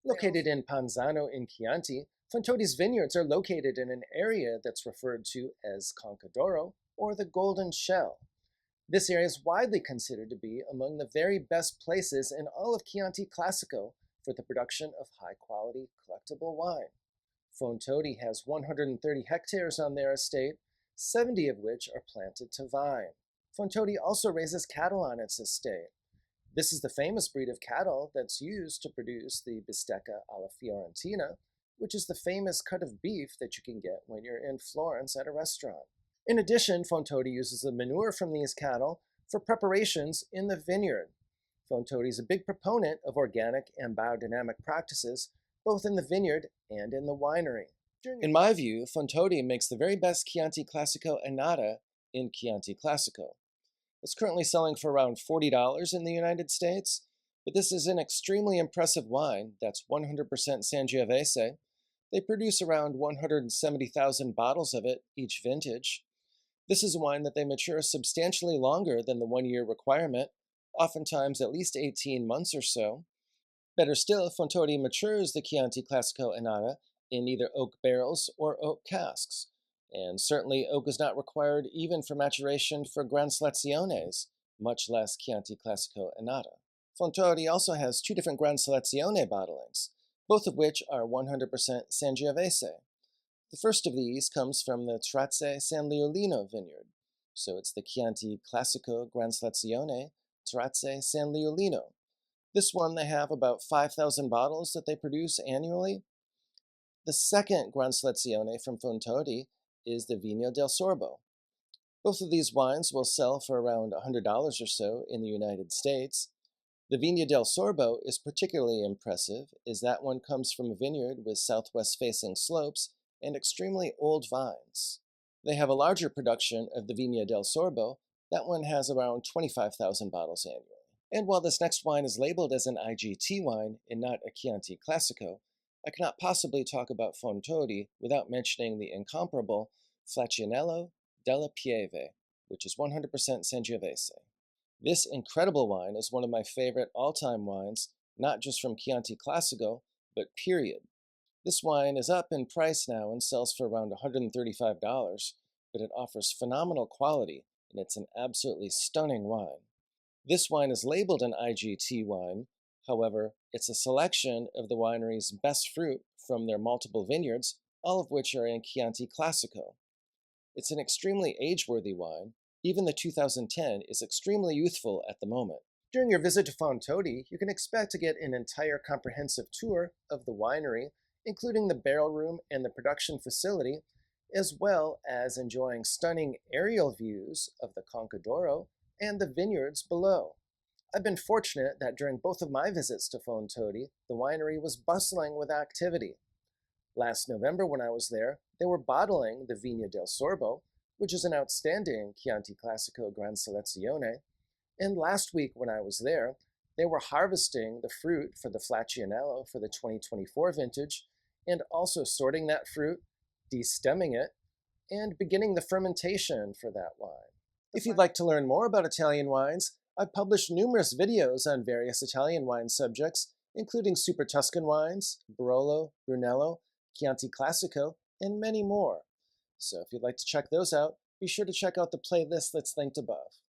Located in Panzano in Chianti, Fontodi's vineyards are located in an area that's referred to as Conca d'Oro, or the Golden Shell. This area is widely considered to be among the very best places in all of Chianti Classico for the production of high-quality collectible wine. Fontodi has 130 hectares on their estate, 70 of which are planted to vine. Fontodi also raises cattle on its estate. This is the famous breed of cattle that's used to produce the bistecca alla Fiorentina, which is the famous cut of beef that you can get when you're in Florence at a restaurant. In addition, Fontodi uses the manure from these cattle for preparations in the vineyard. Fontodi is a big proponent of organic and biodynamic practices, both in the vineyard and in the winery. In my view, Fontodi makes the very best Chianti Classico Annata in Chianti Classico. It's currently selling for around $40 in the United States, but this is an extremely impressive wine that's 100% Sangiovese. They produce around 170,000 bottles of it each vintage. This is a wine that they mature substantially longer than the 1-year requirement, oftentimes at least 18 months or so. Better still, Fontodi matures the Chianti Classico Annata in either oak barrels or oak casks. And certainly oak is not required even for maturation for Gran Seleziones, much less Chianti Classico Annata. Fontodi also has 2 different Gran Selezione bottlings, both of which are 100% Sangiovese. The first of these comes from the Trazze San Leolino vineyard, so it's the Chianti Classico Gran Selezione Trazze San Leolino. This one, they have about 5,000 bottles that they produce annually. The second Gran Selezione from Fontodi is the Vigna del Sorbo. Both of these wines will sell for around $100 or so in the United States. The Vigna del Sorbo is particularly impressive, as that one comes from a vineyard with southwest-facing slopes and extremely old vines. They have a larger production of the Vigna del Sorbo. That one has around 25,000 bottles annually. And while this next wine is labeled as an IGT wine and not a Chianti Classico, I cannot possibly talk about Fontodi without mentioning the incomparable Flaccianello della Pieve, which is 100% Sangiovese. This incredible wine is one of my favorite all-time wines, not just from Chianti Classico, but period. This wine is up in price now and sells for around $135, but it offers phenomenal quality, and it's an absolutely stunning wine. This wine is labeled an IGT wine. However, it's a selection of the winery's best fruit from their multiple vineyards, all of which are in Chianti Classico. It's an extremely age-worthy wine. Even the 2010 is extremely youthful at the moment. During your visit to Fontodi, you can expect to get an entire comprehensive tour of the winery, including the barrel room and the production facility, as well as enjoying stunning aerial views of the Conca d'Oro and the vineyards below. I've been fortunate that during both of my visits to Fontodi, the winery was bustling with activity. Last November when I was there, they were bottling the Vigna del Sorbo, which is an outstanding Chianti Classico Gran Selezione, and last week when I was there, they were harvesting the fruit for the Flaccianello for the 2024 vintage, and also sorting that fruit, destemming it, and beginning the fermentation for that wine. If you'd like to learn more about Italian wines, I've published numerous videos on various Italian wine subjects, including Super Tuscan wines, Barolo, Brunello, Chianti Classico, and many more. So if you'd like to check those out, be sure to check out the playlist that's linked above.